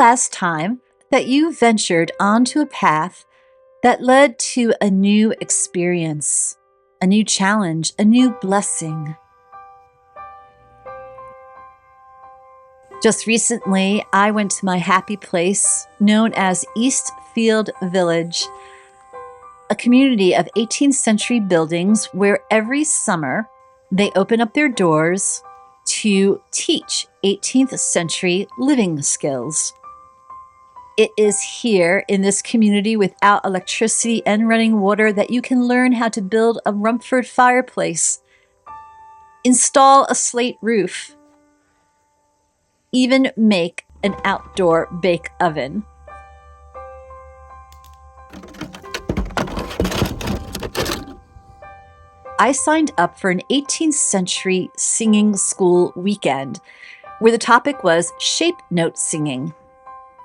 last time that you ventured onto a path that led to a new experience, a new challenge, a new blessing? Just recently, I went to my happy place known as Eastfield Village, a community of 18th century buildings where every summer they open up their doors to teach 18th century living skills. It is here in this community without electricity and running water that you can learn how to build a Rumford fireplace, install a slate roof, even make an outdoor bake oven. I signed up for an 18th century singing school weekend where the topic was shape note singing.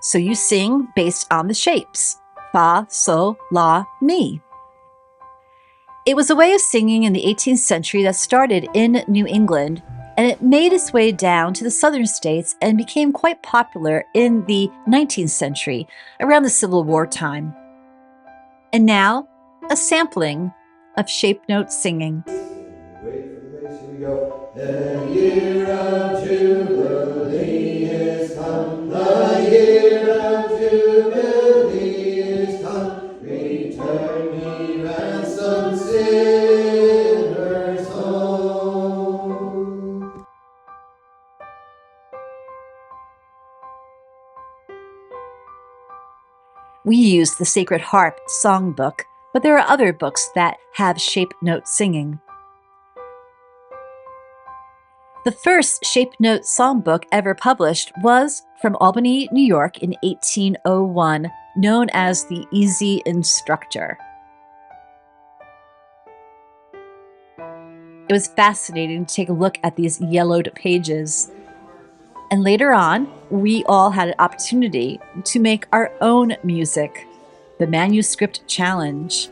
So you sing based on the shapes: fa, sol, la, mi. It was a way of singing in the 18th century that started in New England, and it made its way down to the southern states and became quite popular in the 19th century, around the Civil War time. And now, a sampling of shape note singing. Wait for the bass, here we go. The year of Jubilee is come, the year of Jubilee is come. Return ye ransomed sinners home. We use the Sacred Harp songbook, but there are other books that have shape note singing. The first shape note songbook ever published was from Albany, New York in 1801, known as the Easy Instructor. It was fascinating to take a look at these yellowed pages. And later on, we all had an opportunity to make our own music, the Manuscript Challenge.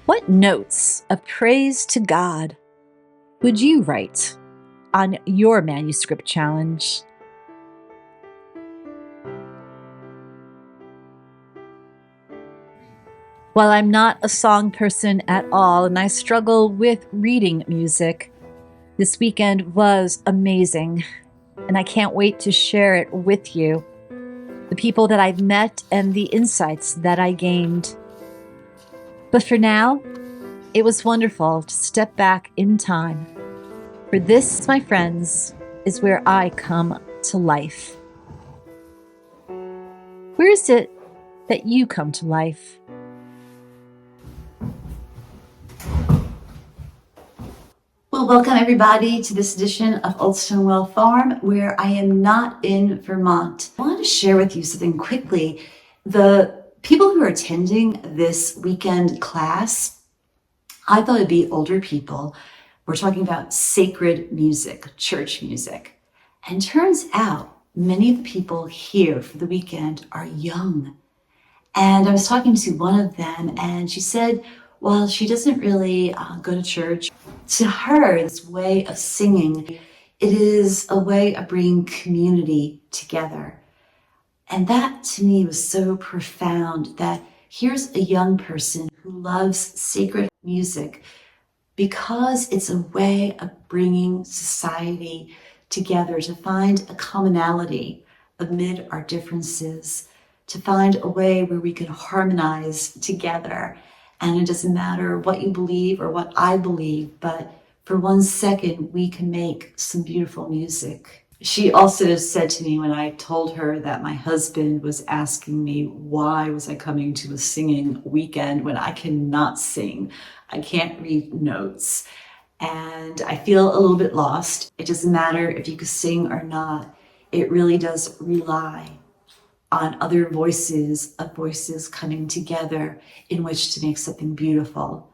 What notes of praise to God would you write on your manuscript challenge? While I'm not a song person at all and I struggle with reading music, this weekend was amazing, and I can't wait to share it with you, the people that I've met and the insights that I gained. But for now, it was wonderful to step back in time. For this, my friends, is where I come to life. Where is it that you come to life? Well, welcome everybody to this edition of Old Stonewall Farm, where I am not in Vermont. I wanted to share with you something quickly. The people who are attending this weekend class, I thought it'd be older people. We're talking about sacred music, church music. And turns out many of the people here for the weekend are young. And I was talking to one of them, and she said, well, she doesn't really go to church. To her, this way of singing, it is a way of bringing community together. And that to me was so profound, that here's a young person who loves sacred music because it's a way of bringing society together, to find a commonality amid our differences, to find a way where we can harmonize together. And it doesn't matter what you believe or what I believe, but for 1 second, we can make some beautiful music. She also said to me when I told her that my husband was asking me why was I coming to a singing weekend when I cannot sing. I can't read notes. And I feel a little bit lost. It doesn't matter if you can sing or not. It really does rely on other voices, of voices coming together in which to make something beautiful.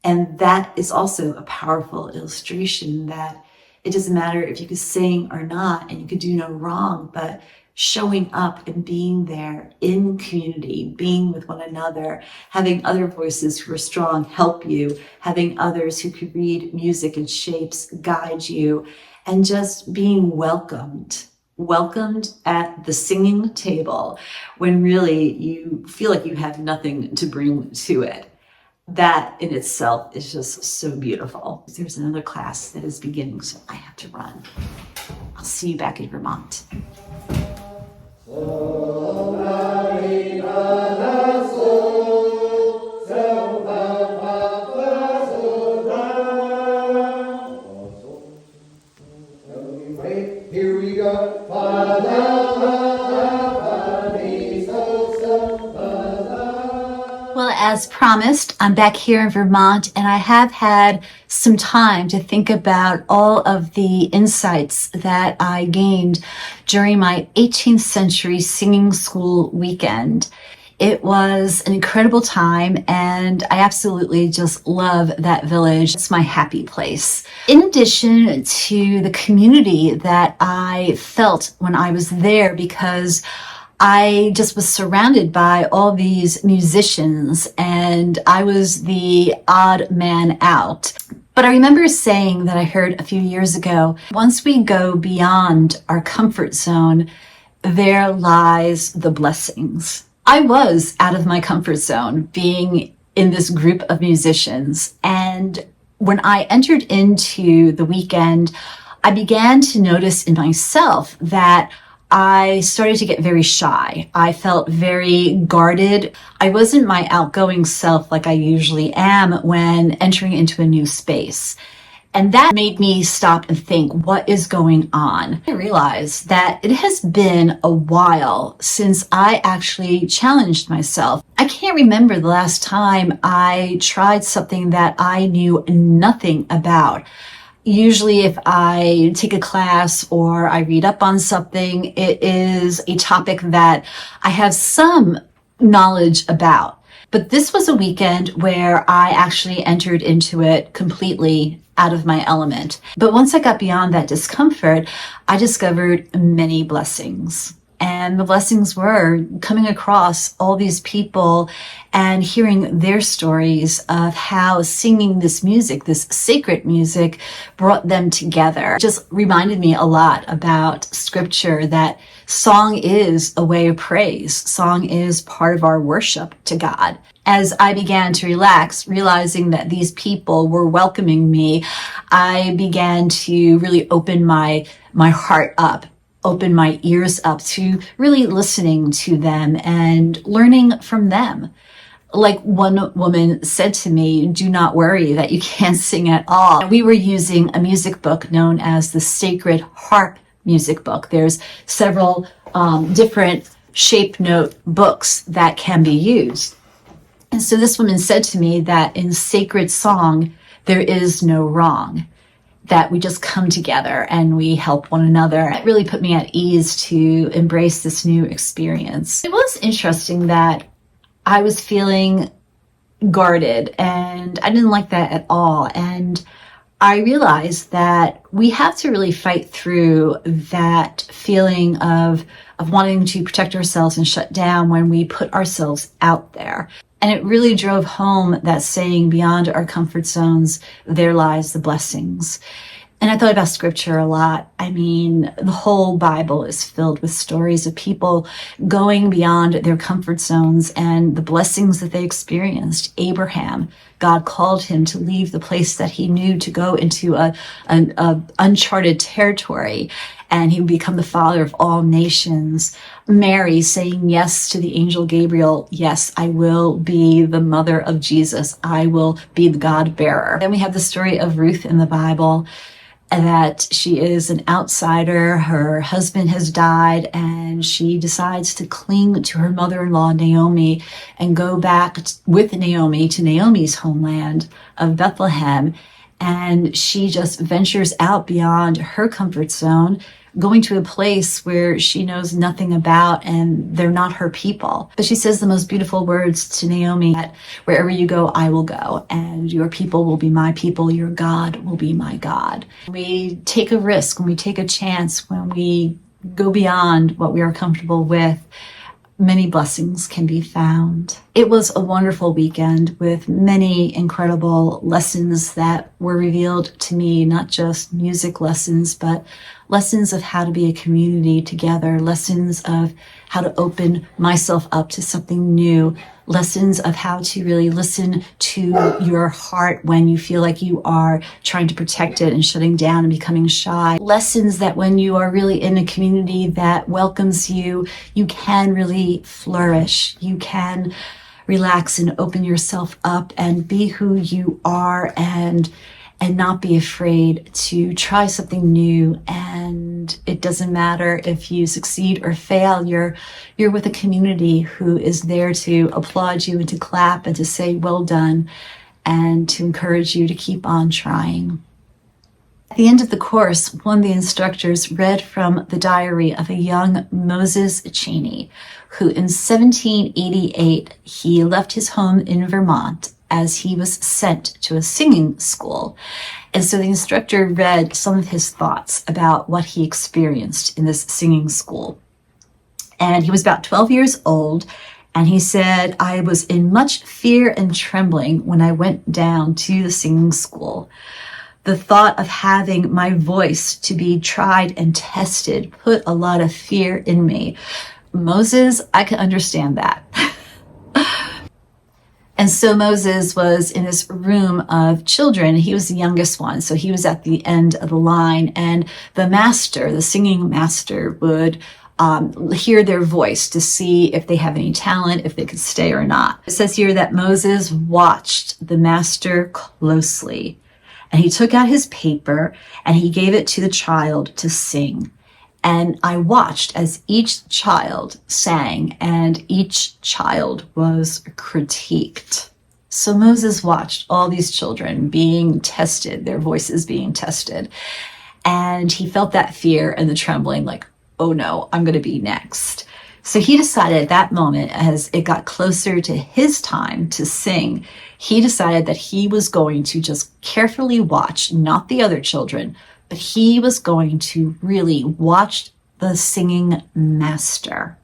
And that is also a powerful illustration that it doesn't matter if you could sing or not, and you could do no wrong, but showing up and being there in community, being with one another, having other voices who are strong help you, having others who could read music and shapes guide you, and just being welcomed welcomed at the singing table when really you feel like you have nothing to bring to it. That in itself is just so beautiful. There's another class that is beginning, so I have to run. I'll see you back in Vermont. Here we go. Well, as promised, I'm back here in Vermont, and I have had some time to think about all of the insights that I gained during my 18th century singing school weekend. It was an incredible time, and I absolutely just love that village. It's my happy place. In addition to the community that I felt when I was there, because I just was surrounded by all these musicians, and I was the odd man out. But I remember saying that I heard a few years ago, once we go beyond our comfort zone, there lies the blessings. I was out of my comfort zone being in this group of musicians. And when I entered into the weekend, I began to notice in myself that I started to get very shy. I felt very guarded. I wasn't my outgoing self like I usually am when entering into a new space. And that made me stop and think, what is going on? I realized that it has been a while since I actually challenged myself. I can't remember the last time I tried something that I knew nothing about. Usually if I take a class or I read up on something, it is a topic that I have some knowledge about. But this was a weekend where I actually entered into it completely out of my element. But once I got beyond that discomfort, I discovered many blessings. And the blessings were coming across all these people and hearing their stories of how singing this music, this sacred music, brought them together. It just reminded me a lot about scripture, that song is a way of praise. Song is part of our worship to God. As I began to relax, realizing that these people were welcoming me, I began to really open my heart up, open my ears up to really listening to them and learning from them. Like one woman said to me, do not worry that you can't sing at all. We were using a music book known as the Sacred Harp music book. There's several different shape note books that can be used. And so this woman said to me that in sacred song, there is no wrong, that we just come together and we help one another. It really put me at ease to embrace this new experience. It was interesting that I was feeling guarded, and I didn't like that at all. And I realized that we have to really fight through that feeling of wanting to protect ourselves and shut down when we put ourselves out there. And it really drove home that saying, beyond our comfort zones, there lies the blessings. And I thought about scripture a lot. I mean, the whole Bible is filled with stories of people going beyond their comfort zones and the blessings that they experienced. Abraham, God called him to leave the place that he knew to go into an uncharted territory, and he would become the father of all nations. Mary saying yes to the angel Gabriel. Yes, I will be the mother of Jesus. I will be the God bearer. Then we have the story of Ruth in the Bible, that she is an outsider. Her husband has died, and she decides to cling to her mother-in-law, Naomi, and go back with Naomi to Naomi's homeland of Bethlehem. And she just ventures out beyond her comfort zone, going to a place where she knows nothing about, and they're not her people. But she says the most beautiful words to Naomi, that wherever you go, I will go, and your people will be my people, your God will be my God. We take a risk, when we take a chance, when we go beyond what we are comfortable with, many blessings can be found. It was a wonderful weekend with many incredible lessons that were revealed to me, not just music lessons, but lessons of how to be a community together, lessons of how to open myself up to something new, lessons of how to really listen to your heart when you feel like you are trying to protect it and shutting down and becoming shy. Lessons that when you are really in a community that welcomes you, you can really flourish. You can relax and open yourself up and be who you are and not be afraid to try something new. And it doesn't matter if you succeed or fail, you're with a community who is there to applaud you and to clap and to say well done and to encourage you to keep on trying. At the end of the course, one of the instructors read from the diary of a young Moses Cheney, who in 1788, he left his home in Vermont as he was sent to a singing school. And so the instructor read some of his thoughts about what he experienced in this singing school. And he was about 12 years old, and he said, "I was in much fear and trembling when I went down to the singing school. The thought of having my voice to be tried and tested put a lot of fear in me." Moses, I can understand that. And so Moses was in this room of children. He was the youngest one, so he was at the end of the line. And the master, the singing master, would hear their voice to see if they have any talent, if they could stay or not. It says here that Moses watched the master closely. And he took out his paper and he gave it to the child to sing. And I watched as each child sang and each child was critiqued. So Moses watched all these children being tested, their voices being tested. And he felt that fear and the trembling, like, oh no, I'm going to be next. So he decided at that moment, as it got closer to his time to sing, he decided that he was going to just carefully watch, not the other children, but he was going to really watch the singing master.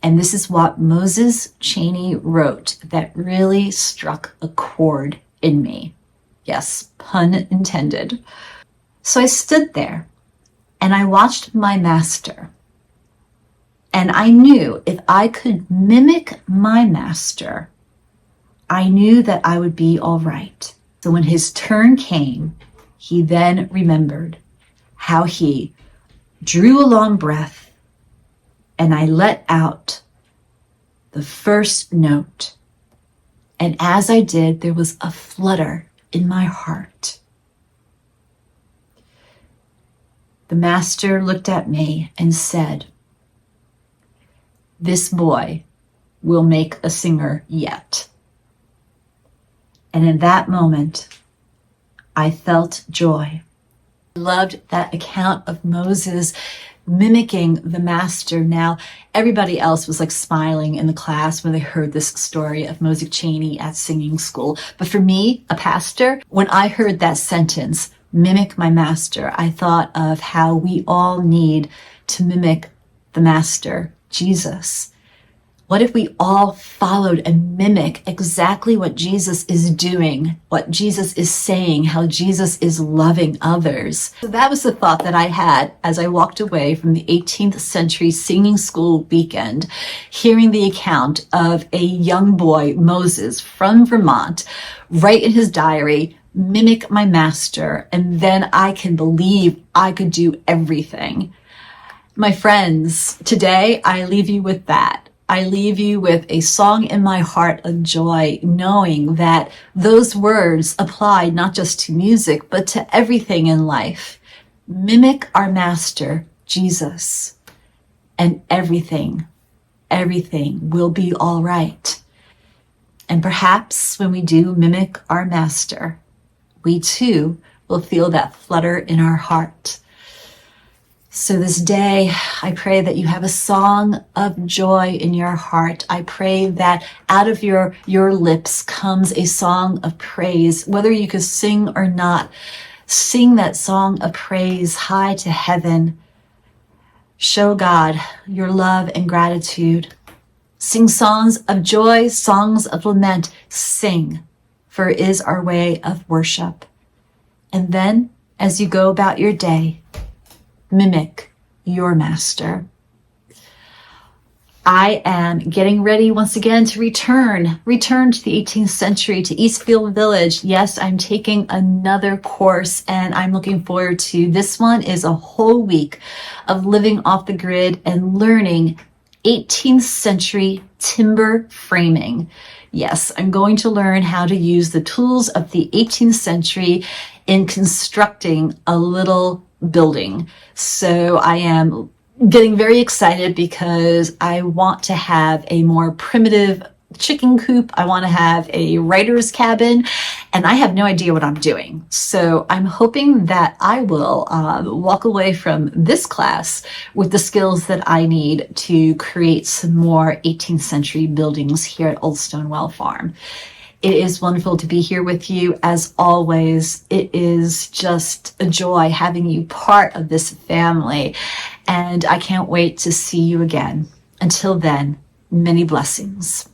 And this is what Moses Cheney wrote that really struck a chord in me. Yes, pun intended. So I stood there and I watched my master. And I knew if I could mimic my master, I knew that I would be all right. So when his turn came, he then remembered how he drew a long breath and I let out the first note. And as I did, there was a flutter in my heart. The master looked at me and said, "This boy will make a singer yet." And in that moment, I felt joy. I loved that account of Moses mimicking the master. Now, everybody else was like smiling in the class when they heard this story of Moses Cheney at singing school. But for me, a pastor, when I heard that sentence, mimic my master, I thought of how we all need to mimic the master, Jesus. What if we all followed and mimic exactly what Jesus is doing, what Jesus is saying, how Jesus is loving others? So that was the thought that I had as I walked away from the 18th century singing school weekend, hearing the account of a young boy, Moses, from Vermont, write in his diary, "Mimic my master," and then I can believe I could do everything. My friends, today I leave you with that. I leave you with a song in my heart of joy, knowing that those words apply not just to music, but to everything in life. Mimic our master, Jesus, and everything will be all right. And perhaps when we do mimic our master, we too will feel that flutter in our heart. So this day, I pray that you have a song of joy in your heart. I pray that out of your lips comes a song of praise. Whether you could sing or not, sing that song of praise high to heaven. Show God your love and gratitude. Sing songs of joy, songs of lament. Sing, for it is our way of worship. And then, as you go about your day, mimic your master. I am getting ready once again to return to the 18th century, to Eastfield Village. Yes, I'm taking another course and I'm looking forward to this one. Is a whole week of living off the grid and learning 18th century timber framing. Yes, I'm going to learn how to use the tools of the 18th century in constructing a little building. So I am getting very excited because I want to have a more primitive chicken coop. I want to have a writer's cabin, and I have no idea what I'm doing. So I'm hoping that I will walk away from this class with the skills that I need to create some more 18th century buildings here at Old Stonewell Farm. It is wonderful to be here with you. As always, it is just a joy having you part of this family, and I can't wait to see you again. Until then, many blessings.